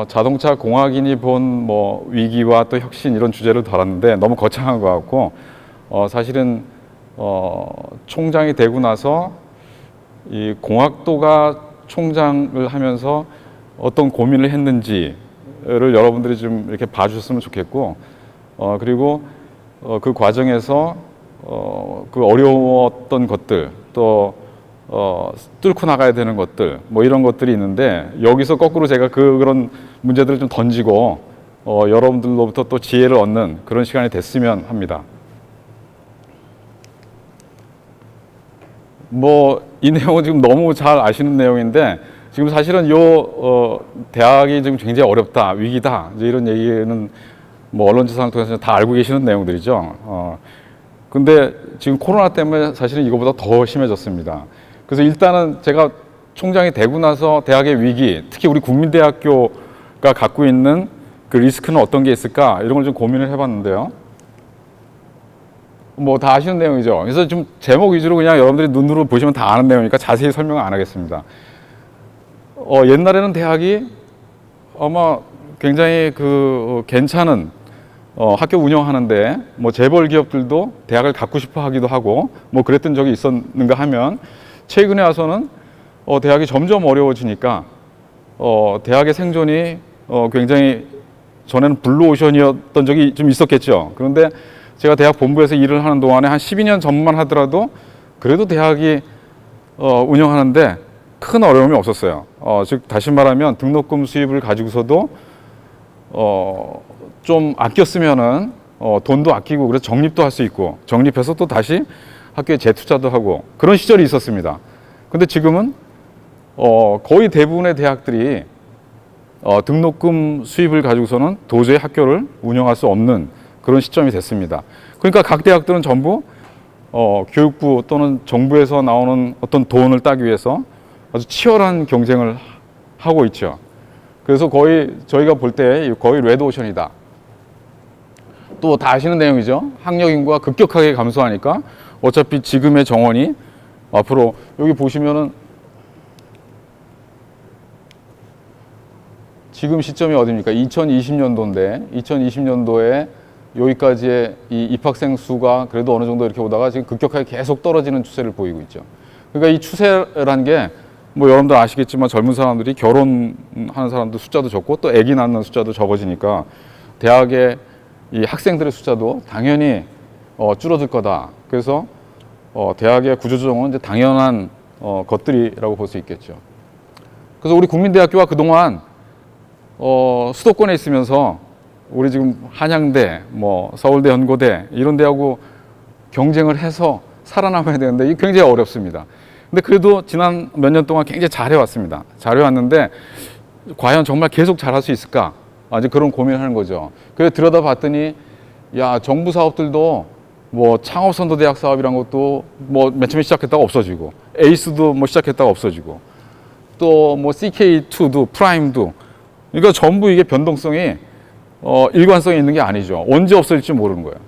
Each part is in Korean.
자동차 공학인이 본 뭐 위기와 또 혁신 이런 주제를 다뤘는데 너무 거창한 것 같고, 사실은 총장이 되고 나서 이 공학도가 총장을 하면서 어떤 고민을 했는지를 여러분들이 좀 이렇게 봐주셨으면 좋겠고, 그리고 그 과정에서 그 어려웠던 것들, 또 뚫고 나가야 되는 것들, 뭐 이런 것들이 있는데, 여기서 거꾸로 제가 그런 문제들을 좀 던지고 여러분들로부터 또 지혜를 얻는 그런 시간이 됐으면 합니다. 뭐 이 내용은 지금 너무 잘 아시는 내용인데, 지금 사실은 대학이 지금 굉장히 어렵다, 위기다, 이제 이런 얘기는 뭐 언론 지상을 통해서 다 알고 계시는 내용들이죠. 근데 지금 코로나 때문에 사실은 이거보다 더 심해졌습니다. 그래서 일단은 제가 총장이 되고 나서 대학의 위기, 특히 우리 국민대학교가 갖고 있는 그 리스크는 어떤 게 있을까, 이런 걸 좀 고민을 해봤는데요. 뭐 다 아시는 내용이죠. 그래서 좀 제목 위주로 그냥 여러분들이 눈으로 보시면 다 아는 내용이니까 자세히 설명 안 하겠습니다. 옛날에는 대학이 아마 굉장히 괜찮은 학교 운영하는데, 뭐 재벌 기업들도 대학을 갖고 싶어 하기도 하고 뭐 그랬던 적이 있었는가 하면, 최근에 와서는 대학이 점점 어려워지니까 대학의 생존이 굉장히, 전에는 블루오션이었던 적이 좀 있었겠죠. 그런데 제가 대학 본부에서 일을 하는 동안에 한 12년 전만 하더라도 그래도 대학이 운영하는데 큰 어려움이 없었어요. 즉 다시 말하면 등록금 수입을 가지고서도 좀 아꼈으면은 돈도 아끼고, 그래서 적립도 할 수 있고, 적립해서 또 다시 학교에 재투자도 하고 그런 시절이 있었습니다. 근데 지금은 거의 대부분의 대학들이 등록금 수입을 가지고서는 도저히 학교를 운영할 수 없는 그런 시점이 됐습니다. 그러니까 각 대학들은 전부 교육부 또는 정부에서 나오는 어떤 돈을 따기 위해서 아주 치열한 경쟁을 하고 있죠. 그래서 거의 저희가 볼 때 거의 레드오션이다. 또 다 아시는 내용이죠. 학력 인구가 급격하게 감소하니까 어차피 지금의 정원이 앞으로, 여기 보시면은 지금 시점이 어디입니까? 2020년도인데 2020년도에 여기까지의 이 입학생 수가 그래도 어느 정도 이렇게 오다가 지금 급격하게 계속 떨어지는 추세를 보이고 있죠. 그러니까 이 추세란 게 뭐 여러분들 아시겠지만, 젊은 사람들이 결혼하는 사람들 숫자도 적고 또 아기 낳는 숫자도 적어지니까 대학의 이 학생들의 숫자도 당연히 줄어들 거다. 그래서 대학의 구조조정은 이제 당연한 것들이라고 볼 수 있겠죠. 그래서 우리 국민대학교가 그동안 수도권에 있으면서 우리 지금 한양대, 뭐 서울대, 연고대 이런 데하고 경쟁을 해서 살아남아야 되는데 이게 굉장히 어렵습니다. 근데 그래도 지난 몇 년 동안 굉장히 잘해왔습니다. 잘해왔는데 과연 정말 계속 잘할 수 있을까? 아직 그런 고민을 하는 거죠. 그래서 들여다봤더니, 야, 정부 사업들도 뭐 창업선도대학 사업이란 것도 뭐 맨 처음에 시작했다가 없어지고, 에이스도 뭐 시작했다가 없어지고, 또 뭐 CK2도 프라임도, 그러니까 전부 이게 변동성이 일관성이 있는 게 아니죠. 언제 없어질지 모르는 거예요.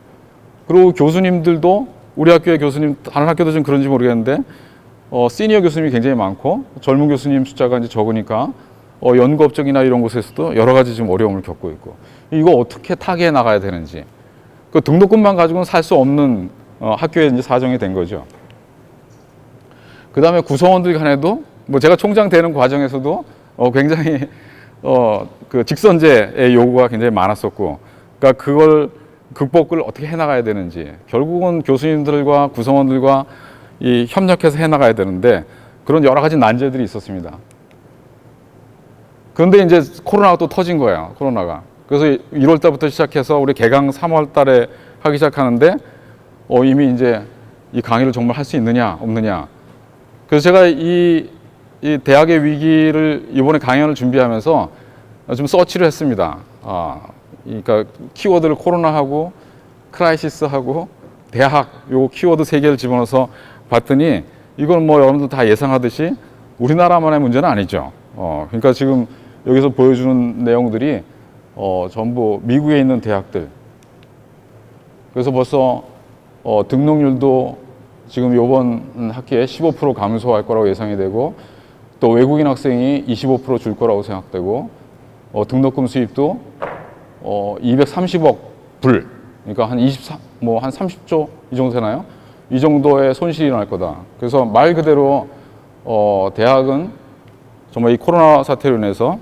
그리고 교수님들도, 우리 학교의 교수님, 다른 학교도 좀 그런지 모르겠는데 시니어 교수님이 굉장히 많고 젊은 교수님 숫자가 이제 적으니까 연구업적이나 이런 곳에서도 여러 가지 지금 어려움을 겪고 있고, 이거 어떻게 타개해 나가야 되는지, 그 등록금만 가지고는 살 수 없는 학교의 이제 사정이 된 거죠. 그 다음에 구성원들 간에도, 뭐 제가 총장 되는 과정에서도 굉장히 그 직선제의 요구가 굉장히 많았었고, 그러니까 그걸 극복을 어떻게 해나가야 되는지, 결국은 교수님들과 구성원들과 이 협력해서 해나가야 되는데 그런 여러 가지 난제들이 있었습니다. 그런데 이제 코로나가 또 터진 거예요. 코로나가. 그래서 1월 달부터 시작해서 우리 개강 3월 달에 하기 시작하는데 이미 이제 이 강의를 정말 할 수 있느냐 없느냐. 그래서 제가 이 대학의 위기를 이번에 강연을 준비하면서 좀 서치를 했습니다. 그러니까 키워드를 코로나하고 크라이시스하고 대학 요 키워드 3개를 집어넣어서 봤더니, 이건 뭐 여러분들 다 예상하듯이 우리나라만의 문제는 아니죠. 그러니까 지금 여기서 보여주는 내용들이 전부 미국에 있는 대학들. 그래서 벌써 등록률도 지금 이번 학기에 15% 감소할 거라고 예상이 되고, 또 외국인 학생이 25% 줄 거라고 생각되고, 등록금 수입도 230억 불, 그러니까 한 30조 이 정도 되나요? 이 정도의 손실이 일어날 거다. 그래서 말 그대로 대학은 정말 이 코로나 사태로 인해서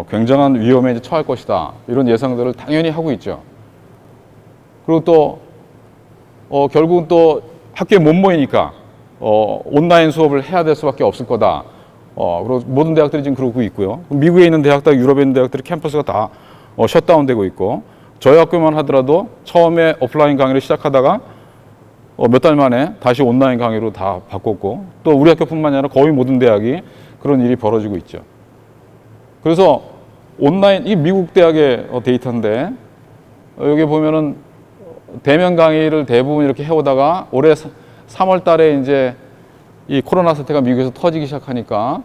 굉장한 위험에 이제 처할 것이다. 이런 예상들을 당연히 하고 있죠. 그리고 또 결국은 또 학교에 못 모이니까 온라인 수업을 해야 될 수밖에 없을 거다. 그리고 모든 대학들이 지금 그러고 있고요. 미국에 있는 대학들, 유럽에 있는 대학들이 캠퍼스가 다 셧다운되고 있고, 저희 학교만 하더라도 처음에 오프라인 강의를 시작하다가 몇 달 만에 다시 온라인 강의로 다 바꿨고, 또 우리 학교뿐만 아니라 거의 모든 대학이 그런 일이 벌어지고 있죠. 그래서 온라인, 이 미국 대학의 데이터인데, 여기 보면은 대면 강의를 대부분 이렇게 해오다가 올해 3월 달에 이제 이 코로나 사태가 미국에서 터지기 시작하니까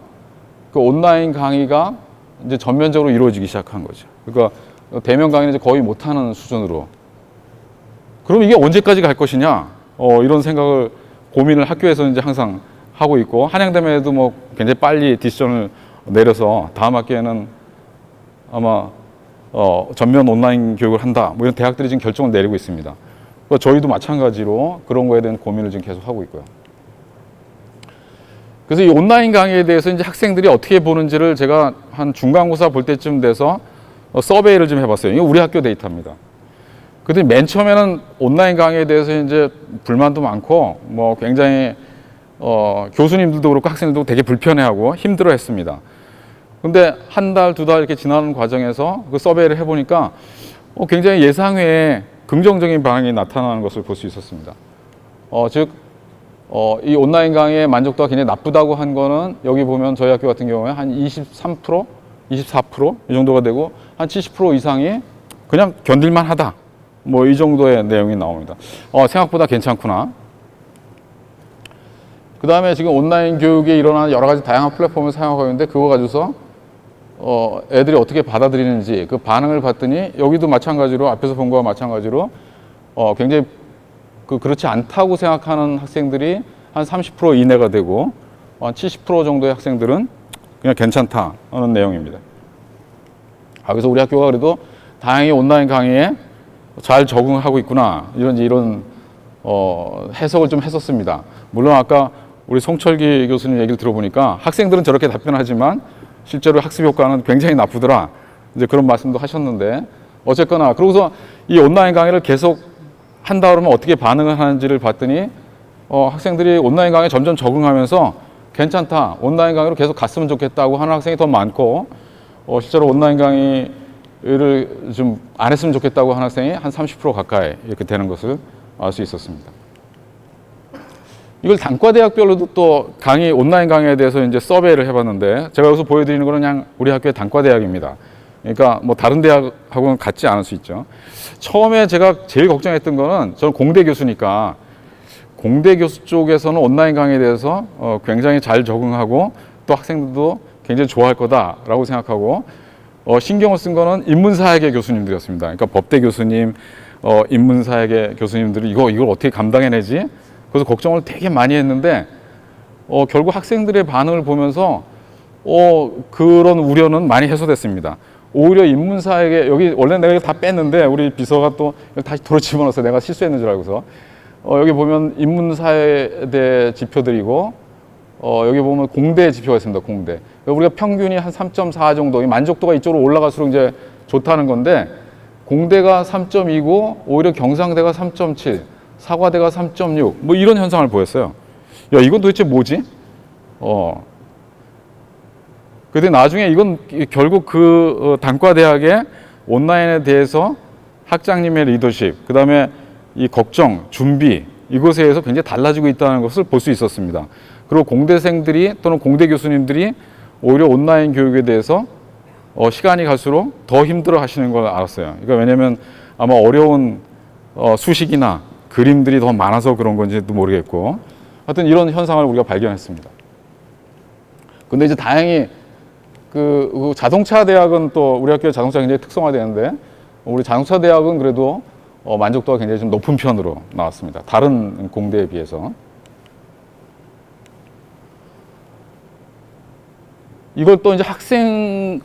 그 온라인 강의가 이제 전면적으로 이루어지기 시작한 거죠. 그러니까 대면 강의는 이제 거의 못하는 수준으로. 그럼 이게 언제까지 갈 것이냐? 이런 생각을 고민을 학교에서 이제 항상 하고 있고, 한양대면에도 뭐 굉장히 빨리 디시전을 내려서 다음 학기에는 아마 전면 온라인 교육을 한다. 뭐 이런 대학들이 지금 결정을 내리고 있습니다. 그러니까 저희도 마찬가지로 그런 거에 대한 고민을 지금 계속 하고 있고요. 그래서 이 온라인 강의에 대해서 이제 학생들이 어떻게 보는지를 제가 한 중간고사 볼 때쯤 돼서 서베이를 좀 해봤어요. 이거 우리 학교 데이터입니다. 근데 맨 처음에는 온라인 강의에 대해서 이제 불만도 많고, 뭐 굉장히 교수님들도 그렇고 학생들도 되게 불편해하고 힘들어했습니다. 근데 한 달, 두 달 이렇게 지나는 과정에서 그 서베이를 해보니까 굉장히 예상외에 긍정적인 반응이 나타나는 것을 볼 수 있었습니다. 즉, 이 온라인 강의의 만족도가 굉장히 나쁘다고 한 거는 여기 보면 저희 학교 같은 경우에 한 23%, 24% 이 정도가 되고, 한 70% 이상이 그냥 견딜만 하다. 뭐 이 정도의 내용이 나옵니다. 생각보다 괜찮구나. 그 다음에 지금 온라인 교육에 일어나는 여러 가지 다양한 플랫폼을 사용하고 있는데, 그거 가지고서 애들이 어떻게 받아들이는지 그 반응을 봤더니, 여기도 마찬가지로 앞에서 본 거와 마찬가지로 굉장히 그렇지 않다고 생각하는 학생들이 한 30% 이내가 되고, 한 70% 정도의 학생들은 그냥 괜찮다 하는 내용입니다. 그래서 우리 학교가 그래도 다행히 온라인 강의에 잘 적응하고 있구나, 이런 해석을 좀 했었습니다. 물론 아까 우리 송철기 교수님 얘기를 들어보니까 학생들은 저렇게 답변하지만 실제로 학습 효과는 굉장히 나쁘더라, 이제 그런 말씀도 하셨는데, 어쨌거나 그러고서 이 온라인 강의를 계속 한다 그러면 어떻게 반응을 하는지를 봤더니 학생들이 온라인 강의에 점점 적응하면서 괜찮다, 온라인 강의로 계속 갔으면 좋겠다고 하는 학생이 더 많고, 실제로 온라인 강의를 좀 안 했으면 좋겠다고 하는 학생이 한 30% 가까이 이렇게 되는 것을 알 수 있었습니다. 이걸 단과대학별로도 또 온라인 강의에 대해서 이제 서베이를 해봤는데, 제가 여기서 보여드리는 거는 그냥 우리 학교의 단과대학입니다. 그러니까 뭐 다른 대학하고는 같지 않을 수 있죠. 처음에 제가 제일 걱정했던 거는, 저는 공대 교수니까 공대 교수 쪽에서는 온라인 강의에 대해서 굉장히 잘 적응하고 또 학생들도 굉장히 좋아할 거다라고 생각하고, 신경을 쓴 거는 인문사회계 교수님들이었습니다. 그러니까 법대 교수님, 인문사회계 교수님들이 이걸 어떻게 감당해내지? 그래서 걱정을 되게 많이 했는데, 결국 학생들의 반응을 보면서 그런 우려는 많이 해소됐습니다. 오히려 인문사회계, 여기 원래 내가 다 뺐는데 우리 비서가 또 다시 도로 집어넣어서 내가 실수했는 줄 알고서, 여기 보면 인문사회대 지표들이고, 여기 보면 공대 지표가 있습니다. 공대. 우리가 평균이 한 3.4 정도, 만족도가 이쪽으로 올라갈수록 이제 좋다는 건데, 공대가 3.2고 오히려 경상대가 3.7, 사과대가 3.6, 뭐 이런 현상을 보였어요. 야, 이건 도대체 뭐지? 근데 나중에 이건 결국 그 단과대학의 온라인에 대해서 학장님의 리더십, 그 다음에 이 걱정, 준비, 이것에 의해서 굉장히 달라지고 있다는 것을 볼 수 있었습니다. 그리고 공대생들이 또는 공대 교수님들이 오히려 온라인 교육에 대해서 시간이 갈수록 더 힘들어 하시는 걸 알았어요. 그러니까 왜냐면 아마 어려운 수식이나 그림들이 더 많아서 그런 건지도 모르겠고, 하여튼 이런 현상을 우리가 발견했습니다. 근데 이제 다행히 그 자동차 대학은 또 우리 학교의 자동차가 굉장히 특성화되는데, 우리 자동차 대학은 그래도 만족도가 굉장히 좀 높은 편으로 나왔습니다. 다른 공대에 비해서. 이걸 또 이제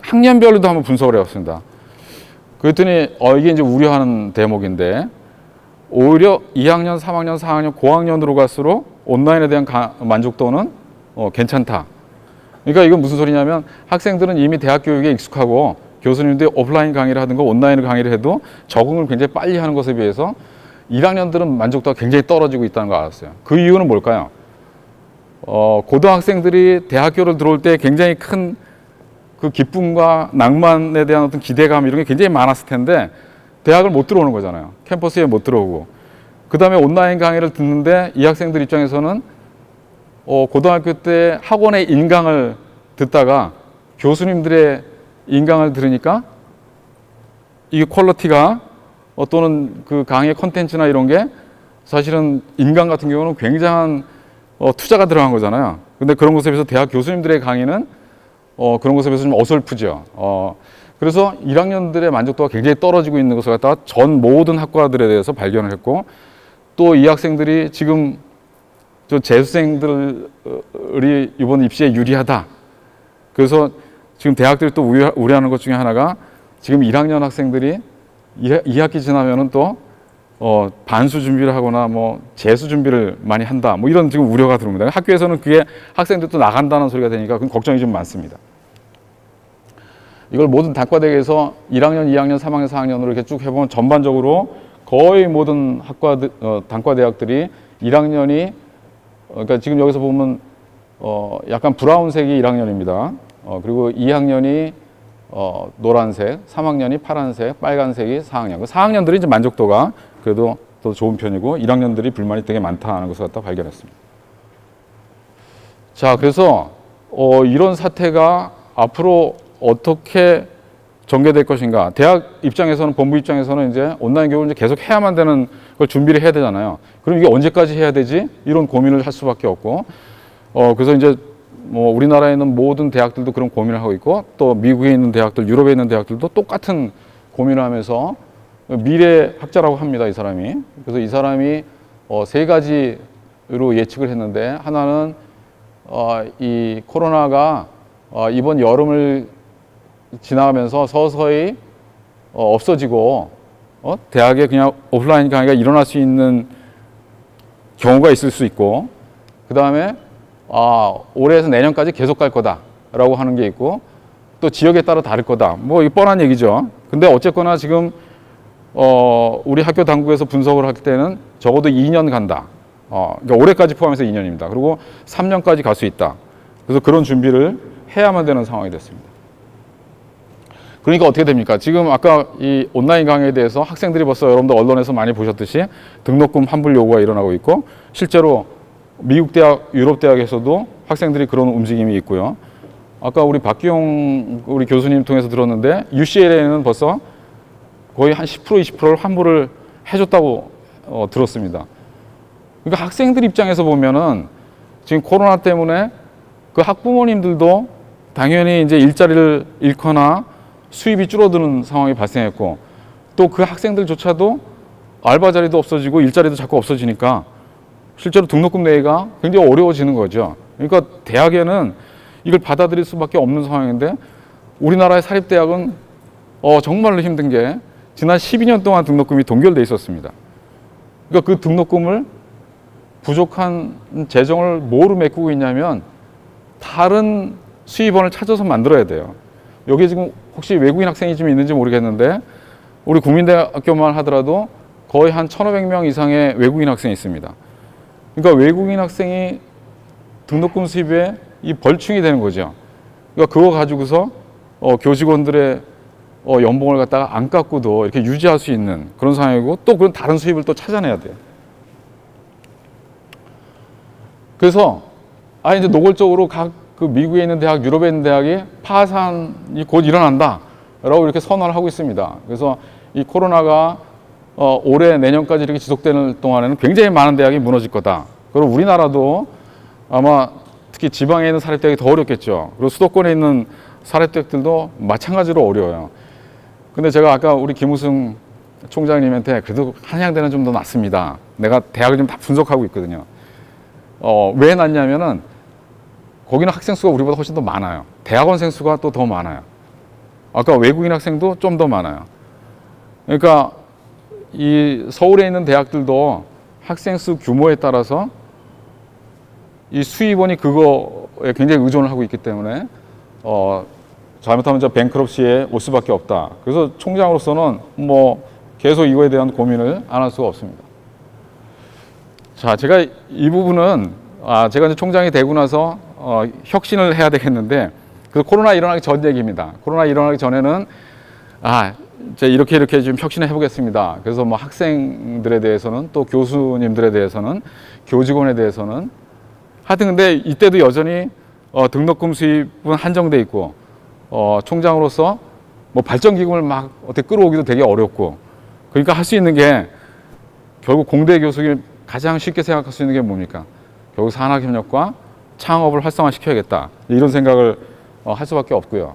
학년별로도 한번 분석을 해봤습니다. 그랬더니 이게 이제 우려하는 대목인데, 오히려 2학년, 3학년, 4학년, 고학년으로 갈수록 온라인에 대한 만족도는 괜찮다. 그러니까 이건 무슨 소리냐면, 학생들은 이미 대학 교육에 익숙하고 교수님들이 오프라인 강의를 하든가 온라인 강의를 해도 적응을 굉장히 빨리 하는 것에 비해서 1학년들은 만족도가 굉장히 떨어지고 있다는 걸 알았어요. 그 이유는 뭘까요? 고등학생들이 대학교를 들어올 때 굉장히 큰 그 기쁨과 낭만에 대한 어떤 기대감 이런 게 굉장히 많았을 텐데, 대학을 못 들어오는 거잖아요. 캠퍼스에 못 들어오고. 그 다음에 온라인 강의를 듣는데 이 학생들 입장에서는 고등학교 때 학원의 인강을 듣다가 교수님들의 인강을 들으니까 이게 퀄리티가 또는 그 강의 컨텐츠나 이런 게 사실은 인강 같은 경우는 굉장한 투자가 들어간 거잖아요. 근데 그런 것에 비해서 대학 교수님들의 강의는 그런 것에 비해서 좀 어설프죠. 그래서 1학년들의 만족도가 굉장히 떨어지고 있는 것을 갖다가 전 모든 학과들에 대해서 발견을 했고, 또 이 학생들이 지금 저 재수생들이 이번 입시에 유리하다. 그래서 지금 대학들이 또 우려하는 것 중에 하나가, 지금 1학년 학생들이 2학기 지나면은 또 반수 준비를 하거나 뭐 재수 준비를 많이 한다. 뭐 이런 지금 우려가 들어옵니다. 학교에서는 그게 학생들 또 나간다는 소리가 되니까 그건 걱정이 좀 많습니다. 이걸 모든 단과대학에서 1학년, 2학년, 3학년, 4학년으로 이렇게 쭉 해보면 전반적으로 거의 모든 단과대학들이 1학년이 그러니까 지금 여기서 보면 약간 브라운색이 1학년입니다. 그리고 2학년이 노란색, 3학년이 파란색, 빨간색이 4학년. 4학년들이 이제 만족도가 그래도 더 좋은 편이고 1학년들이 불만이 되게 많다는 것을 갖다 발견했습니다. 자, 그래서 이런 사태가 앞으로 어떻게 전개될 것인가. 대학 입장에서는, 본부 입장에서는 이제 온라인 교육을 이제 계속 해야만 되는 걸 준비를 해야 되잖아요. 그럼 이게 언제까지 해야 되지? 이런 고민을 할 수밖에 없고, 그래서 이제 뭐 우리나라에 있는 모든 대학들도 그런 고민을 하고 있고, 또 미국에 있는 대학들, 유럽에 있는 대학들도 똑같은 고민을 하면서, 미래학자라고 합니다, 이 사람이. 그래서 이 사람이 세 가지로 예측을 했는데, 하나는 이 코로나가 이번 여름을 지나가면서 서서히 없어지고 대학에 그냥 오프라인 강의가 일어날 수 있는 경우가 있을 수 있고, 그 다음에 올해에서 내년까지 계속 갈 거다라고 하는 게 있고, 또 지역에 따라 다를 거다. 뭐 이거 뻔한 얘기죠. 근데 어쨌거나 지금 우리 학교 당국에서 분석을 할 때는 적어도 2년 간다. 그러니까 올해까지 포함해서 2년입니다. 그리고 3년까지 갈 수 있다. 그래서 그런 준비를 해야만 되는 상황이 됐습니다. 그러니까 어떻게 됩니까? 지금 아까 이 온라인 강의에 대해서 학생들이 벌써 여러분들 언론에서 많이 보셨듯이 등록금 환불 요구가 일어나고 있고, 실제로 미국 대학, 유럽 대학에서도 학생들이 그런 움직임이 있고요. 아까 우리 박기용 우리 교수님 통해서 들었는데 UCLA는 벌써 거의 한 10%, 20%를 환불을 해줬다고 들었습니다. 그러니까 학생들 입장에서 보면은 지금 코로나 때문에 그 학부모님들도 당연히 이제 일자리를 잃거나 수입이 줄어드는 상황이 발생했고, 또 그 학생들조차도 알바 자리도 없어지고 일자리도 자꾸 없어지니까 실제로 등록금 내기가 굉장히 어려워지는 거죠. 그러니까 대학에는 이걸 받아들일 수밖에 없는 상황인데, 우리나라의 사립대학은 정말로 힘든 게 지난 12년 동안 등록금이 동결돼 있었습니다. 그러니까 그 등록금을 부족한 재정을 뭐로 메꾸고 있냐면 다른 수입원을 찾아서 만들어야 돼요. 여기 지금 혹시 외국인 학생이 좀 있는지 모르겠는데, 우리 국민대학교만 하더라도 거의 한 1,500명 이상의 외국인 학생이 있습니다. 그러니까 외국인 학생이 등록금 수입에 이 벌충이 되는 거죠. 그러니까 그거 가지고서 교직원들의 연봉을 갖다가 안 깎고도 이렇게 유지할 수 있는 그런 상황이고, 또 그런 다른 수입을 또 찾아내야 돼요. 그래서 이제 노골적으로 각 그 미국에 있는 대학, 유럽에 있는 대학이 파산이 곧 일어난다라고 이렇게 선언을 하고 있습니다. 그래서 이 코로나가 올해 내년까지 이렇게 지속되는 동안에는 굉장히 많은 대학이 무너질 거다. 그리고 우리나라도 아마 특히 지방에 있는 사립대학이 더 어렵겠죠. 그리고 수도권에 있는 사립대학들도 마찬가지로 어려워요. 근데 제가 아까 우리 김우승 총장님한테 그래도 한양대는 좀 더 낫습니다. 내가 대학을 좀 다 분석하고 있거든요. 왜 낫냐면은 거기는 학생 수가 우리보다 훨씬 더 많아요. 대학원생 수가 또 더 많아요. 아까 외국인 학생도 좀 더 많아요. 그러니까 이 서울에 있는 대학들도 학생 수 규모에 따라서 이 수입원이 그거에 굉장히 의존을 하고 있기 때문에 잘못하면 저 뱅크럽시에 올 수밖에 없다. 그래서 총장으로서는 뭐 계속 이거에 대한 고민을 안 할 수가 없습니다. 자, 제가 이 부분은 제가 이제 총장이 되고 나서 혁신을 해야 되겠는데, 그 코로나 일어나기 전 얘기입니다. 코로나 일어나기 전에는 이제 이렇게 좀 혁신을 해보겠습니다. 그래서 뭐 학생들에 대해서는, 또 교수님들에 대해서는, 교직원에 대해서는, 하여튼 근데 이때도 여전히 등록금 수입은 한정돼 있고, 총장으로서 뭐 발전 기금을 막 어떻게 끌어오기도 되게 어렵고, 그러니까 할 수 있는 게 결국 공대 교수가 가장 쉽게 생각할 수 있는 게 뭡니까? 결국 산학협력과 창업을 활성화시켜야겠다, 이런 생각을 할 수밖에 없고요.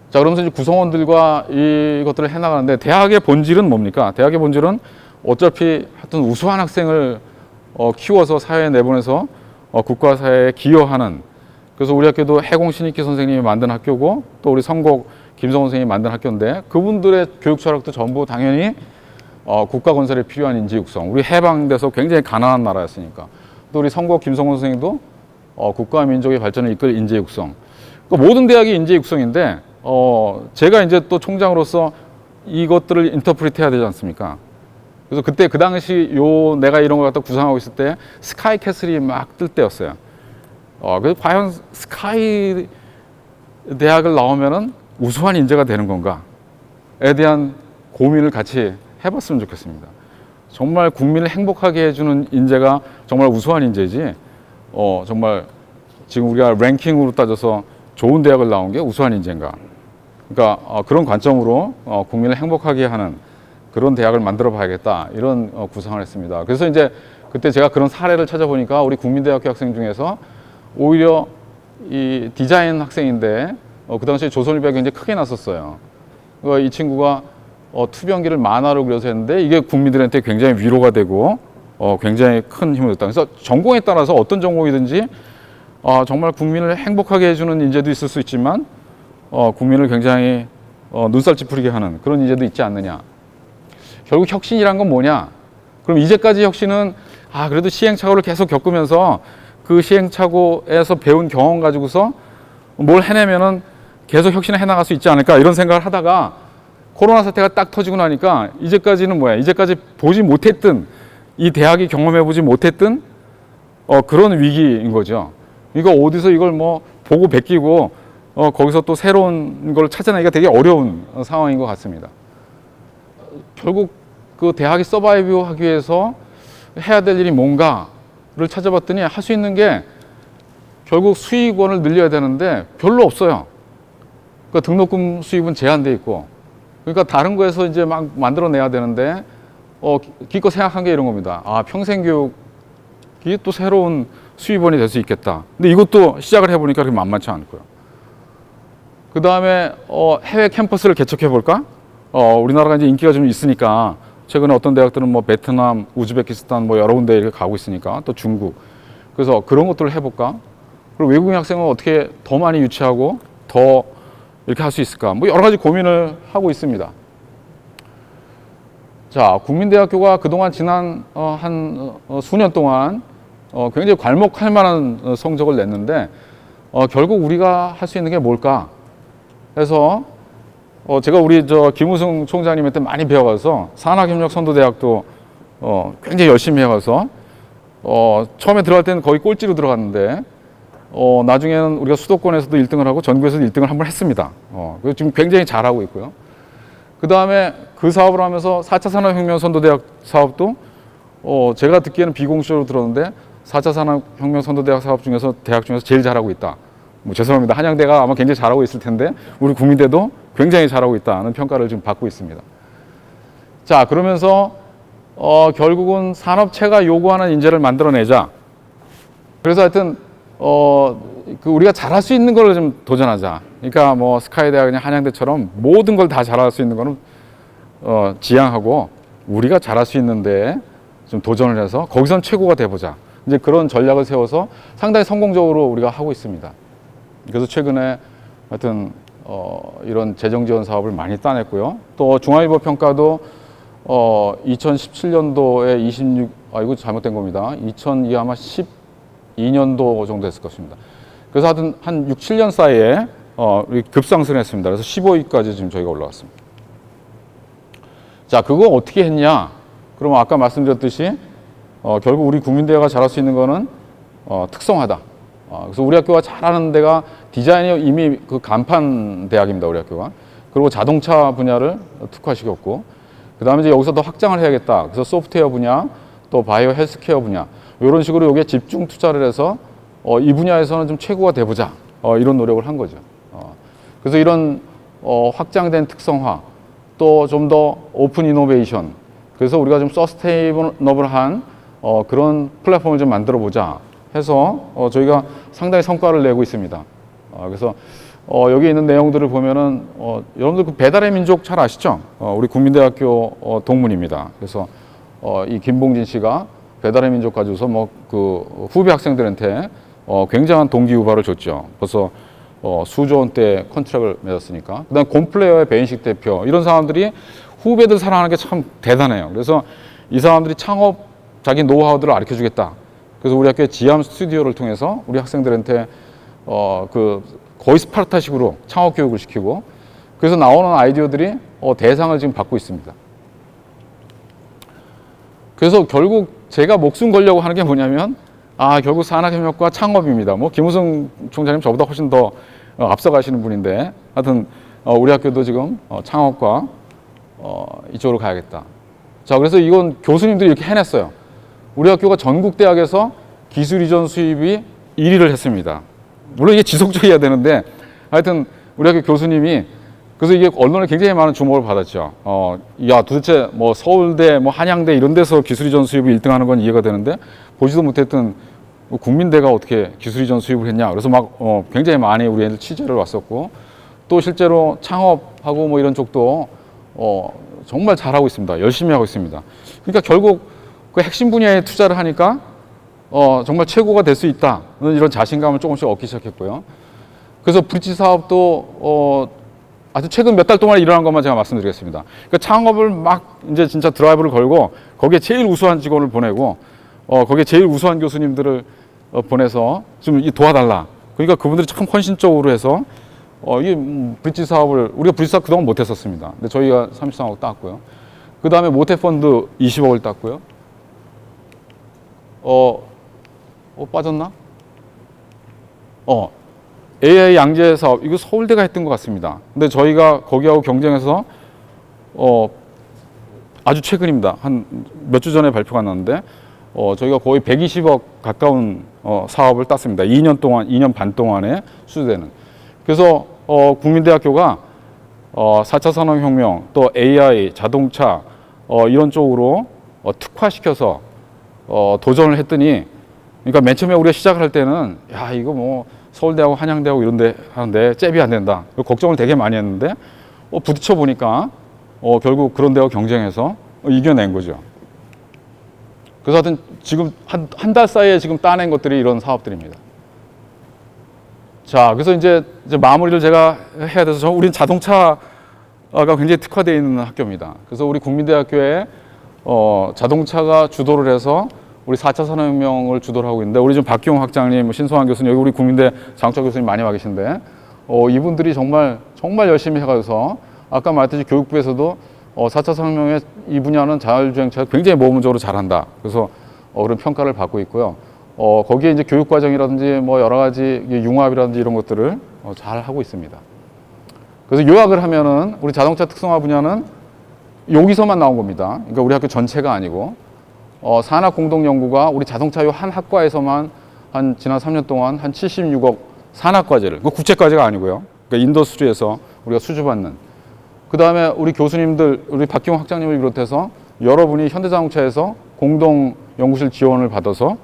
자, 그러면서 이제 구성원들과 이것들을 해나가는데, 대학의 본질은 뭡니까? 대학의 본질은 어차피 하여튼 우수한 학생을 키워서 사회에 내보내서 국가 사회에 기여하는, 그래서 우리 학교도 해공 신익기 선생님이 만든 학교고, 또 우리 성곡 김성원 선생님이 만든 학교인데, 그분들의 교육 철학도 전부 당연히 국가 건설에 필요한 인재 육성, 우리 해방돼서 굉장히 가난한 나라였으니까, 또 우리 성곡 김성원 선생님도 국가 민족의 발전을 이끌 인재 육성, 그러니까 모든 대학이 인재 육성인데, 제가 이제 또 총장으로서 이것들을 인터프리트 해야 되지 않습니까? 그래서 그때 그 당시 내가 이런 걸 갖다 구상하고 있을 때 스카이 캐슬이 막 뜰 때였어요. 그래서 과연 스카이 대학을 나오면은 우수한 인재가 되는 건가에 대한 고민을 같이 해봤으면 좋겠습니다. 정말 국민을 행복하게 해주는 인재가 정말 우수한 인재지, 정말 지금 우리가 랭킹으로 따져서 좋은 대학을 나온 게 우수한 인재인가? 그러니까 그런 관점으로 국민을 행복하게 하는 그런 대학을 만들어 봐야겠다, 이런 구상을 했습니다. 그래서 이제 그때 제가 그런 사례를 찾아보니까 우리 국민대학교 학생 중에서 오히려 이 디자인 학생인데 그 당시에 조선일보가 굉장히 크게 났었어요. 그러니까 이 친구가 투병기를 만화로 그려서 했는데 이게 국민들한테 굉장히 위로가 되고 굉장히 큰 힘을 줬다. 그래서 전공에 따라서 어떤 전공이든지 정말 국민을 행복하게 해주는 인재도 있을 수 있지만 국민을 굉장히 눈살 찌푸리게 하는 그런 인재도 있지 않느냐. 결국 혁신이란 건 뭐냐? 그럼 이제까지 혁신은 그래도 시행착오를 계속 겪으면서 그 시행착오에서 배운 경험 가지고서 뭘 해내면은 계속 혁신을 해나갈 수 있지 않을까, 이런 생각을 하다가 코로나 사태가 딱 터지고 나니까 이제까지는 뭐야? 이제까지 보지 못했던, 이 대학이 경험해보지 못했던 그런 위기인 거죠. 이거 어디서 이걸 뭐 보고 베끼고 거기서 또 새로운 걸 찾아내기가 되게 어려운 상황인 것 같습니다. 결국 그 대학이 서바이브 하기 위해서 해야 될 일이 뭔가를 찾아봤더니 할 수 있는 게 결국 수익원을 늘려야 되는데 별로 없어요. 그러니까 등록금 수입은 제한돼 있고, 그러니까 다른 거에서 이제 막 만들어내야 되는데 기껏 생각한 게 이런 겁니다. 평생교육이 또 새로운 수입원이 될 수 있겠다. 근데 이것도 시작을 해보니까 그렇게 만만치 않고요. 그 다음에 해외 캠퍼스를 개척해 볼까? 우리나라가 이제 인기가 좀 있으니까 최근에 어떤 대학들은 뭐 베트남, 우즈베키스탄 뭐 여러 군데 이렇게 가고 있으니까, 또 중국. 그래서 그런 것들을 해볼까? 그리고 외국인 학생은 어떻게 더 많이 유치하고 더 이렇게 할 수 있을까? 뭐 여러 가지 고민을 하고 있습니다. 자, 국민대학교가 그동안 지난 한 수년 동안 굉장히 괄목할 만한 성적을 냈는데 결국 우리가 할 수 있는 게 뭘까? 해서 제가 우리 김우승 총장님한테 많이 배워가서 산학협력선도대학도 굉장히 열심히 해가서 처음에 들어갈 때는 거의 꼴찌로 들어갔는데 나중에는 우리가 수도권에서도 1등을 하고 전국에서도 1등을 한번 했습니다. 그래서 지금 굉장히 잘하고 있고요. 그 다음에 그 사업을 하면서 4차 산업혁명 선도대학 사업도 제가 듣기에는 비공식적으로 들었는데 4차 산업혁명 선도대학 사업 중에서 대학 중에서 제일 잘하고 있다. 뭐 죄송합니다. 한양대가 아마 굉장히 잘하고 있을 텐데 우리 국민대도 굉장히 잘하고 있다는 평가를 지금 받고 있습니다. 자, 그러면서 결국은 산업체가 요구하는 인재를 만들어내자. 그래서 하여튼 우리가 잘할 수 있는 걸 좀 도전하자. 그러니까 뭐 스카이대학이나 한양대처럼 모든 걸 다 잘할 수 있는 거는 지향하고 우리가 잘할 수 있는데 좀 도전을 해서 거기선 최고가 돼보자. 이제 그런 전략을 세워서 상당히 성공적으로 우리가 하고 있습니다. 그래서 최근에 하여튼 이런 재정 지원 사업을 많이 따냈고요. 또 중앙일보 평가도 2017년도에 이거 잘못된 겁니다. 이게 아마 12년도 정도 됐을 것입니다. 그래서 하여튼 한 6, 7년 사이에 급상승을 했습니다. 그래서 15위까지 지금 저희가 올라왔습니다. 자, 그거 어떻게 했냐? 그러면 아까 말씀드렸듯이 결국 우리 국민대회가 잘할 수 있는 거는 특성화다. 그래서 우리 학교가 잘하는 데가 디자인이 이미 그 간판 대학입니다. 우리 학교가. 그리고 자동차 분야를 특화시켰고, 그 다음에 이제 여기서 더 확장을 해야겠다. 그래서 소프트웨어 분야, 또 바이오 헬스케어 분야, 이런 식으로 여기에 집중 투자를 해서 이 분야에서는 좀 최고가 돼보자. 이런 노력을 한 거죠. 그래서 이런 확장된 특성화, 또 좀 더 오픈 이노베이션, 그래서 우리가 좀 서스테이너블한 그런 플랫폼을 좀 만들어 보자 해서 저희가 상당히 성과를 내고 있습니다. 그래서 여기 있는 내용들을 보면은 여러분들 그 배달의 민족 잘 아시죠? 우리 국민대학교 동문입니다. 그래서 이 김봉진 씨가 배달의 민족 가지고서 뭐 그 후배 학생들한테 굉장한 동기 유발을 줬죠. 벌써 수조 원대 컨트랙을 맺었으니까. 그다음 곰플레어의 배인식 대표, 이런 사람들이 후배들 사랑하는 게 참 대단해요. 그래서 이 사람들이 창업 자기 노하우들을 가르쳐 주겠다. 그래서 우리 학교의 지암 스튜디오를 통해서 우리 학생들한테 그 거의 스파르타식으로 창업 교육을 시키고, 그래서 나오는 아이디어들이 대상을 지금 받고 있습니다. 그래서 결국 제가 목숨 걸려고 하는 게 뭐냐면, 결국 산학협력과 창업입니다. 뭐 김우성 총장님 저보다 훨씬 더 앞서가시는 분인데, 하여튼 우리 학교도 지금 창업과 이쪽으로 가야겠다. 자, 그래서 이건 교수님들이 이렇게 해냈어요. 우리 학교가 전국 대학에서 기술 이전 수입이 1위를 했습니다. 물론 이게 지속적이어야 되는데, 하여튼 우리 학교 교수님이, 그래서 이게 언론에 굉장히 많은 주목을 받았죠. 야, 도대체 뭐 서울대, 뭐 한양대 이런 데서 기술 이전 수입을 1등 하는 건 이해가 되는데, 보지도 못했던 국민대가 어떻게 기술 이전 수입을 했냐. 그래서 막 굉장히 많이 우리 애들 취재를 왔었고, 또 실제로 창업하고 뭐 이런 쪽도 정말 잘하고 있습니다. 열심히 하고 있습니다. 그러니까 결국 그 핵심 분야에 투자를 하니까 정말 최고가 될 수 있다. 이런 자신감을 조금씩 얻기 시작했고요. 그래서 브릿지 사업도 아주 최근 몇 달 동안 일어난 것만 제가 말씀드리겠습니다. 그러니까 창업을 막 이제 진짜 드라이브를 걸고, 거기에 제일 우수한 직원을 보내고, 거기에 제일 우수한 교수님들을 보내서 좀 도와달라. 그러니까 그분들이 참 헌신적으로 해서 이 브릿지 사업을, 우리가 브릿지 사업 그동안 못했었습니다. 근데 저희가 33억 땄고요. 그 다음에 모태펀드 20억을 땄고요. 빠졌나? AI 양재 사업, 이거 서울대가 했던 것 같습니다. 근데 저희가 거기하고 경쟁해서 아주 최근입니다. 한 몇 주 전에 발표가 났는데 저희가 거의 120억 가까운 사업을 땄습니다. 2년 반 동안에 수주되는. 그래서 국민대학교가 4차 산업혁명, 또 AI, 자동차 이런 쪽으로 특화시켜서 도전을 했더니, 그러니까 맨 처음에 우리가 시작을 할 때는 야, 이거 뭐 서울대하고 한양대하고 이런 데 하는데 잽이 안 된다. 걱정을 되게 많이 했는데 부딪혀 보니까 결국 그런 데하고 경쟁해서 이겨낸 거죠. 그래서 하여튼 지금 한 달 사이에 지금 따낸 것들이 이런 사업들입니다. 자, 그래서 이제 마무리를 제가 해야 돼서, 우리는 자동차가 굉장히 특화되어 있는 학교입니다. 그래서 우리 국민대학교에 자동차가 주도를 해서 우리 4차 산업혁명을 주도를 하고 있는데, 우리 지금 박기용 학장님, 신소환 교수님, 여기 우리 국민대 자동차 교수님 많이 와 계신데, 이분들이 정말 열심히 해가지고서, 아까 말했듯이 교육부에서도 4차 산업혁명의 이 분야는 자율주행차가 굉장히 모범적으로 잘한다. 그래서 그런 평가를 받고 있고요. 거기에 이제 교육과정이라든지 뭐 여러 가지 융합이라든지 이런 것들을 잘 하고 있습니다. 그래서 요약을 하면은 우리 자동차 특성화 분야는 여기서만 나온 겁니다. 그러니까 우리 학교 전체가 아니고, 산학공동연구가 우리 자동차 요 한 학과에서만 지난 3년 동안 한 76억 산학과제를, 그 국제과제가 아니고요. 그러니까 인더스트리에서 우리가 수주받는. 그 다음에 우리 교수님들, 우리 박기용 학장님을 비롯해서 여러분이 현대자동차에서 공동 연구실 지원을 받아서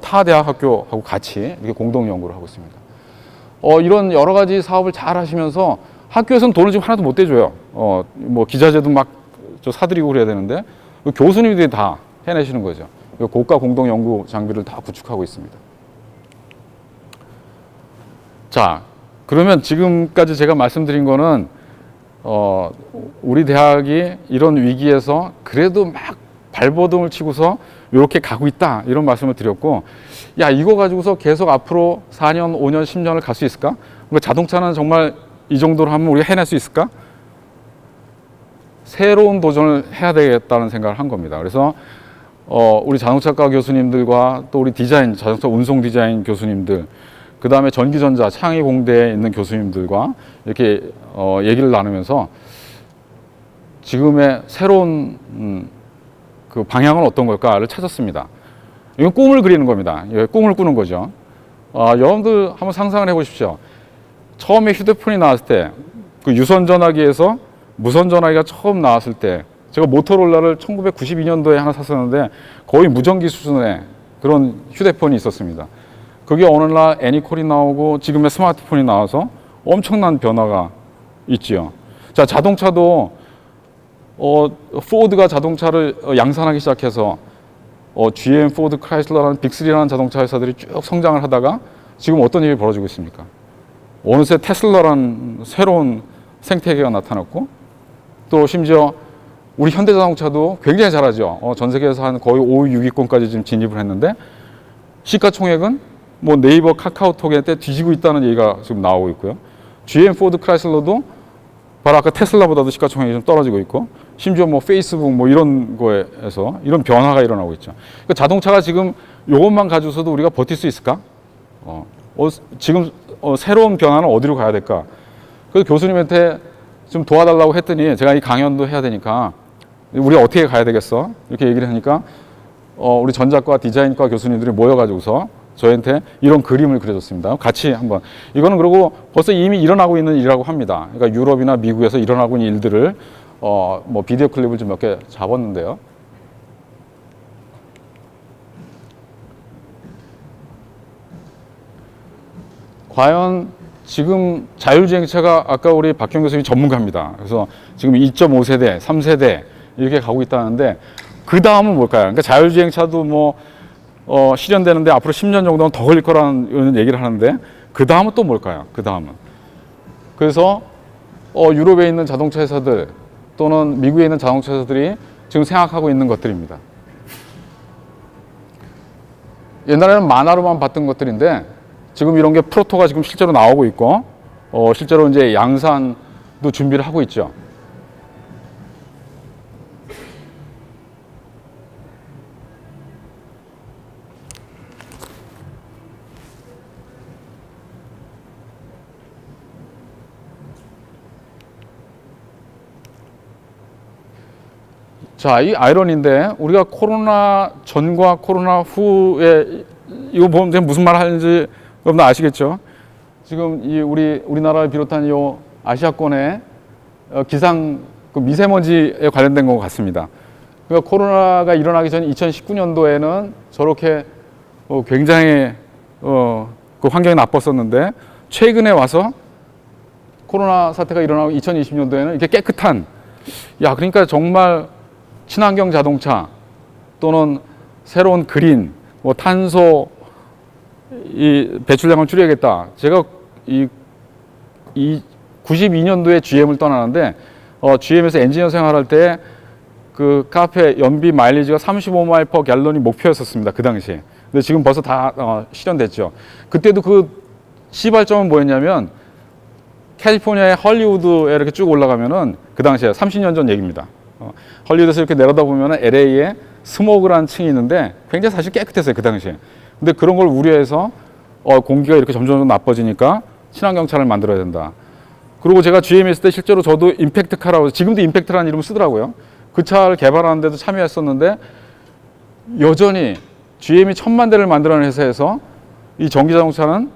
타 대학 학교하고 같이 이렇게 공동 연구를 하고 있습니다. 이런 여러 가지 사업을 잘 하시면서 학교에서는 돈을 지금 하나도 못 대줘요. 뭐 기자재도 막 사드리고 그래야 되는데 교수님들이 다 해내시는 거죠. 고가 공동 연구 장비를 다 구축하고 있습니다. 자, 그러면 지금까지 제가 말씀드린 거는 우리 대학이 이런 위기에서 그래도 막 발버둥을 치고서 이렇게 가고 있다, 이런 말씀을 드렸고, 야, 이거 가지고서 계속 앞으로 4년, 5년, 10년을 갈 수 있을까? 그러니까 자동차는 정말 이 정도로 하면 우리가 해낼 수 있을까? 새로운 도전을 해야 되겠다는 생각을 한 겁니다. 그래서 우리 자동차과 교수님들과 또 우리 디자인, 자동차 운송 디자인 교수님들, 그 다음에 전기전자 창의공대에 있는 교수님들과 이렇게 얘기를 나누면서 지금의 새로운 그 방향은 어떤 걸까를 찾았습니다. 이건 꿈을 그리는 겁니다. 꿈을 꾸는 거죠. 여러분들 한번 상상을 해보십시오. 처음에 휴대폰이 나왔을 때, 그 유선 전화기에서 무선 전화기가 처음 나왔을 때, 제가 모토로라를 1992년도에 하나 샀었는데 거의 무전기 수준의 그런 휴대폰이 있었습니다. 그게 어느 날 애니콜이 나오고 지금의 스마트폰이 나와서 엄청난 변화가 있지요. 자, 자동차도 포드가 자동차를 양산하기 시작해서 GM, 포드, 크라이슬러라는 빅3라는 자동차 회사들이 쭉 성장을 하다가 지금 어떤 일이 벌어지고 있습니까? 어느새 테슬라라는 새로운 생태계가 나타났고, 또 심지어 우리 현대자동차도 굉장히 잘하죠. 전 세계에서 한 거의 5위, 6위권까지 지금 진입을 했는데, 시가총액은 뭐 네이버, 카카오톡에 때 뒤지고 있다는 얘기가 지금 나오고 있고요. GM, 포드, 크라이슬러도 바로 아까 테슬라보다도 시가총액이 좀 떨어지고 있고, 심지어 뭐 페이스북 뭐 이런 거에서 이런 변화가 일어나고 있죠. 그러니까 자동차가 지금 이것만 가지고서도 우리가 버틸 수 있을까? 지금 새로운 변화는 어디로 가야 될까? 그래서 교수님한테 좀 도와달라고 했더니, 제가 이 강연도 해야 되니까 우리 어떻게 가야 되겠어? 이렇게 얘기를 하니까 우리 전자과 디자인과 교수님들이 모여가지고서 저희한테 이런 그림을 그려줬습니다. 같이 한번. 이거는 그리고 벌써 이미 일어나고 있는 일이라고 합니다. 그러니까 유럽이나 미국에서 일어나고 있는 일들을 뭐 비디오 클립을 좀 몇 개 잡았는데요. 과연 지금 자율주행차가, 아까 우리 박경 교수님이 전문가입니다. 그래서 지금 2.5세대, 3세대 이렇게 가고 있다는데, 그 다음은 뭘까요? 그러니까 자율주행차도 뭐 실현되는데 앞으로 10년 정도는 더 걸릴 거라는 얘기를 하는데, 그 다음은 또 뭘까요? 그 다음은. 그래서 유럽에 있는 자동차 회사들 또는 미국에 있는 자동차 회사들이 지금 생각하고 있는 것들입니다. 옛날에는 만화로만 봤던 것들인데, 지금 이런 게 프로토가 지금 실제로 나오고 있고, 실제로 이제 양산도 준비를 하고 있죠. 자, 이 아이러니인데, 우리가 코로나 전과 코로나 후에 이거 보면 무슨 말 하는지 여러분 아시겠죠? 지금 우리나라를 비롯한 이 아시아권의 기상 미세먼지에 관련된 것 같습니다. 그러니까 코로나가 일어나기 전 2019년도에는 저렇게 굉장히 그 환경이 나빴었는데, 최근에 와서 코로나 사태가 일어나고 2020년도에는 이렇게 깨끗한, 그러니까 정말 친환경 자동차 또는 새로운 그린, 뭐 탄소 이 배출량을 줄여야겠다. 제가 이 92년도에 GM을 떠나는데, GM에서 엔지니어 생활할 때 그 카페 연비 마일리지가 35마일 퍼 갤런이 목표였었습니다. 그 당시에. 근데 지금 벌써 다 실현됐죠. 그때도 그 시발점은 뭐였냐면, 캘리포니아의 헐리우드에 이렇게 쭉 올라가면은, 그 당시에 30년 전 얘기입니다. 헐리우드에서 이렇게 내려다 보면은 LA에 스모그라는 층이 있는데 굉장히 사실 깨끗했어요, 그 당시에. 근데 그런 걸 우려해서 공기가 이렇게 점점 나빠지니까 친환경차를 만들어야 된다. 그리고 제가 GM에 있을 때 실제로 저도 임팩트카라고, 지금도 임팩트라는 이름을 쓰더라고요. 그 차를 개발하는 데도 참여했었는데, 여전히 GM이 1000만 대를 만들어낸 회사에서 이 전기자동차는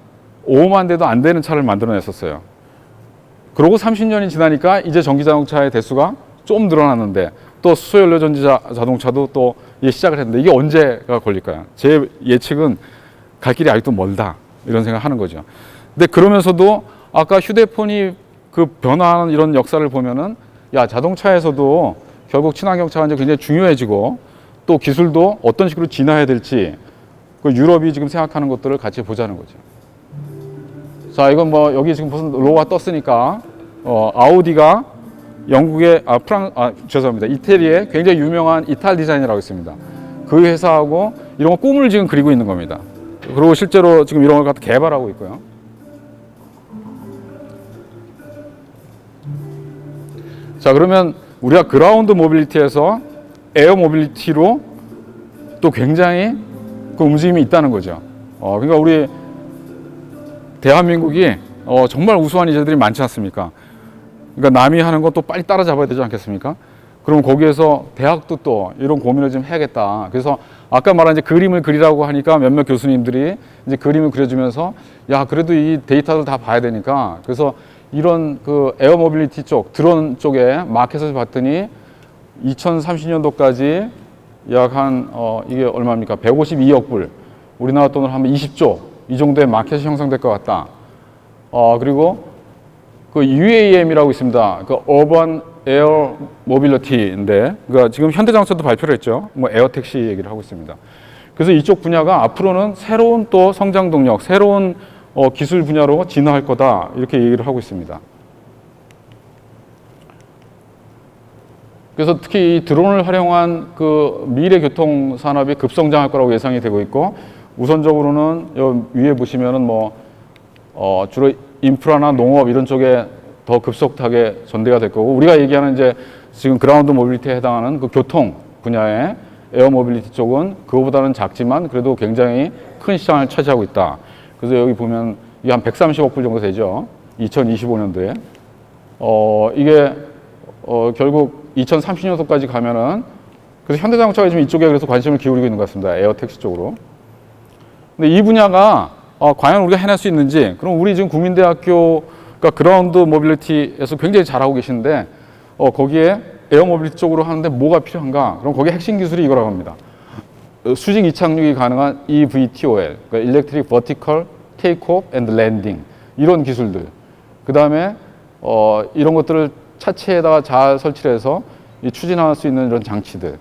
5만 대도 안 되는 차를 만들어냈었어요. 그러고 30년이 지나니까 이제 전기자동차의 대수가 좀 늘어났는데, 또 수소연료 전지 자동차도 또 시작을 했는데, 이게 언제가 걸릴까요? 제 예측은 갈 길이 아직도 멀다, 이런 생각을 하는 거죠. 근데 그러면서도 아까 휴대폰이 그 변화하는 이런 역사를 보면은, 자동차에서도 결국 친환경차가 이제 굉장히 중요해지고, 또 기술도 어떤 식으로 진화해야 될지 그 유럽이 지금 생각하는 것들을 같이 보자는 거죠. 자, 이건 뭐 여기 지금 무슨 로고가 떴으니까 아우디가 영국의 죄송합니다. 이태리의 굉장히 유명한 이탈 디자인이라고 있습니다. 그 회사하고 이런 거 꿈을 지금 그리고 있는 겁니다. 그리고 실제로 지금 이런 걸 갖다 개발하고 있고요. 자, 그러면 우리가 그라운드 모빌리티에서 에어 모빌리티로 또 굉장히 그 움직임이 있다는 거죠. 그러니까 우리 대한민국이 정말 우수한 인재들이 많지 않습니까? 그러니까 남이 하는 것도 빨리 따라잡아야 되지 않겠습니까? 그럼 거기에서 대학도 또 이런 고민을 좀 해야겠다. 그래서 아까 말한 이제 그림을 그리라고 하니까 몇몇 교수님들이 이제 그림을 그려주면서 야, 그래도 이 데이터를 다 봐야 되니까 그래서 이런 그 에어 모빌리티 쪽, 드론 쪽에 마켓을 봤더니 2030년도까지 약 한 이게 얼마입니까? 152억 불. 우리나라 돈으로 하면 20조 이 정도의 마켓이 형성될 것 같다. 그리고 그 UAM이라고 있습니다. 그 Urban Air Mobility인데, 그러니까 지금 현대자동차도 발표를 했죠. 뭐 에어택시 얘기를 하고 있습니다. 그래서 이쪽 분야가 앞으로는 새로운 또 성장 동력, 새로운 기술 분야로 진화할 거다 이렇게 얘기를 하고 있습니다. 그래서 특히 이 드론을 활용한 그 미래 교통 산업이 급성장할 거라고 예상이 되고 있고, 우선적으로는 여기 위에 보시면은 뭐 주로 인프라나 농업 이런 쪽에 더 급속하게 전개가 될 거고, 우리가 얘기하는 이제 지금 그라운드 모빌리티에 해당하는 그 교통 분야의 에어 모빌리티 쪽은 그거보다는 작지만 그래도 굉장히 큰 시장을 차지하고 있다. 그래서 여기 보면 이게 한 130억 불 정도 되죠. 2025년도에. 이게 결국 2030년도까지 가면은, 그래서 현대자동차가 지금 이쪽에 그래서 관심을 기울이고 있는 것 같습니다. 에어택시 쪽으로. 근데 이 분야가 과연 우리가 해낼 수 있는지, 그럼 우리 지금 국민대학교가 그라운드 모빌리티에서 굉장히 잘하고 계시는데 거기에 에어 모빌리티 쪽으로 하는데 뭐가 필요한가? 그럼 거기에 핵심 기술이 이거라고 합니다. 수직 이착륙이 가능한 EVTOL, 그러니까 Electric Vertical Takeoff and Landing, 이런 기술들. 그 다음에 이런 것들을 차체에다가 잘 설치를 해서 추진할 수 있는 이런 장치들.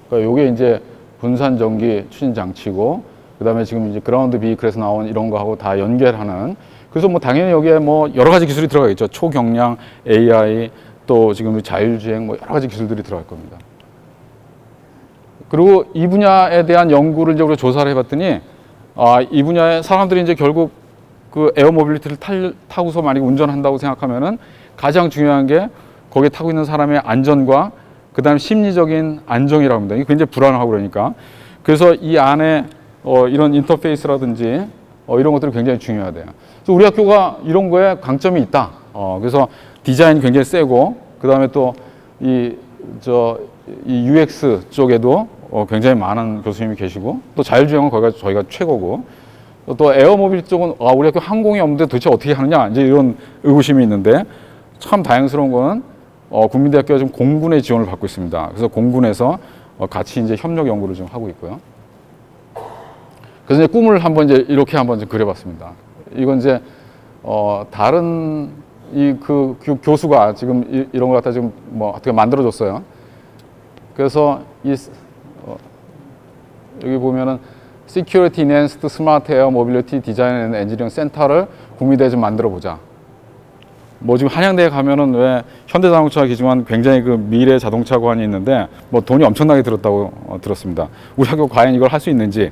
그러니까 요게 이제 분산 전기 추진 장치고, 그다음에 지금 이제 그라운드 비클에서 나온 이런 거하고 다 연결하는. 그래서 뭐 당연히 여기에 뭐 여러 가지 기술이 들어가겠죠. 초경량, AI, 또 지금 자율주행, 뭐 여러 가지 기술들이 들어갈 겁니다. 그리고 이 분야에 대한 연구를 이제 우리가 조사를 해봤더니, 이 분야에 사람들이 이제 결국 그 에어 모빌리티를 타고서 만약에 운전한다고 생각하면은 가장 중요한 게 거기에 타고 있는 사람의 안전과 그 다음 심리적인 안정이라고 합니다. 이게 굉장히 불안하고 그러니까. 그래서 이 안에 이런 인터페이스라든지 이런 것들이 굉장히 중요하대요. 그래서 우리 학교가 이런 거에 강점이 있다. 그래서 디자인이 굉장히 세고, 그 다음에 또 이 UX 쪽에도 굉장히 많은 교수님이 계시고, 또 자율주행은 거기가 저희가 최고고, 또 에어 모빌리티 쪽은 우리 학교 항공이 없는데 도대체 어떻게 하느냐, 이제 이런 의구심이 있는데, 참 다행스러운 거는 국민대학교가 지금 공군의 지원을 받고 있습니다. 그래서 공군에서 같이 이제 협력 연구를 좀 하고 있고요. 그래서 이제 꿈을 한번 이제 이렇게 한번 좀 그려봤습니다. 이건 이제 다른 그 교수가 지금 이런 걸 갖다 지금 뭐 어떻게 만들어줬어요. 그래서 여기 보면은 Security Enhanced Smart Air Mobility Design and Engineering Center를 국민대에 좀 만들어 보자. 뭐 지금 한양대에 가면은 왜 현대자동차가 기증한 굉장히 그 미래 자동차관이 있는데 뭐 돈이 엄청나게 들었다고 들었습니다. 우리 학교 과연 이걸 할 수 있는지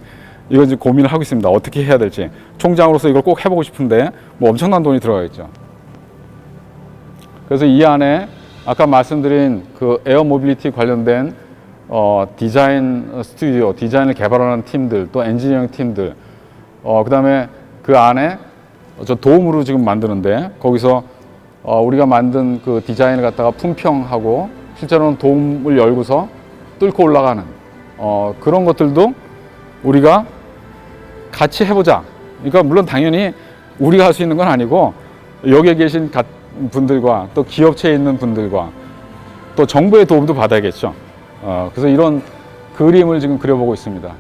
이건 지금 고민을 하고 있습니다. 어떻게 해야 될지. 총장으로서 이걸 꼭 해보고 싶은데 뭐 엄청난 돈이 들어가겠죠. 그래서 이 안에 아까 말씀드린 그 에어 모빌리티 관련된 디자인 스튜디오, 디자인을 개발하는 팀들, 또 엔지니어링 팀들, 그 다음에 그 안에 저 도움으로 지금 만드는데 거기서 우리가 만든 그 디자인을 갖다가 품평하고 실제로는 도움을 열고서 뚫고 올라가는 그런 것들도 우리가 같이 해보자. 그러니까 물론 당연히 우리가 할 수 있는 건 아니고 여기에 계신 분들과 또 기업체에 있는 분들과 또 정부의 도움도 받아야겠죠. 그래서 이런 그림을 지금 그려보고 있습니다.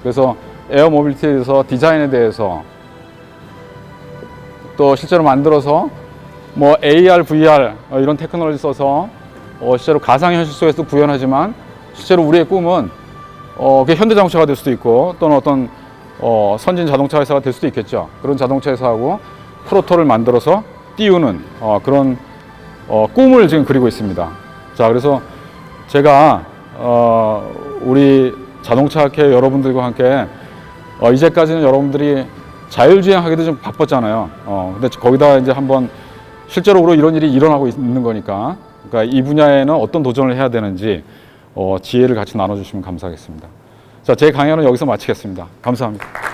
그래서 에어 모빌리티에 대해서 디자인에 대해서 또 실제로 만들어서 뭐 AR, VR 이런 테크놀로지 써서 실제로 가상현실 속에서 구현하지만 실제로 우리의 꿈은 그게 현대자동차가 될 수도 있고 또는 어떤 선진 자동차 회사가 될 수도 있겠죠. 그런 자동차 회사하고 프로토를 만들어서 띄우는 그런 꿈을 지금 그리고 있습니다. 자, 그래서 제가 우리 자동차학회 여러분들과 함께 이제까지는 여러분들이 자율주행하기도 좀 바빴잖아요. 근데 거기다 이제 한번 실제로 이런 일이 일어나고 있는 거니까, 그러니까 이 분야에는 어떤 도전을 해야 되는지 지혜를 같이 나눠주시면 감사하겠습니다. 자, 제 강연은 여기서 마치겠습니다. 감사합니다.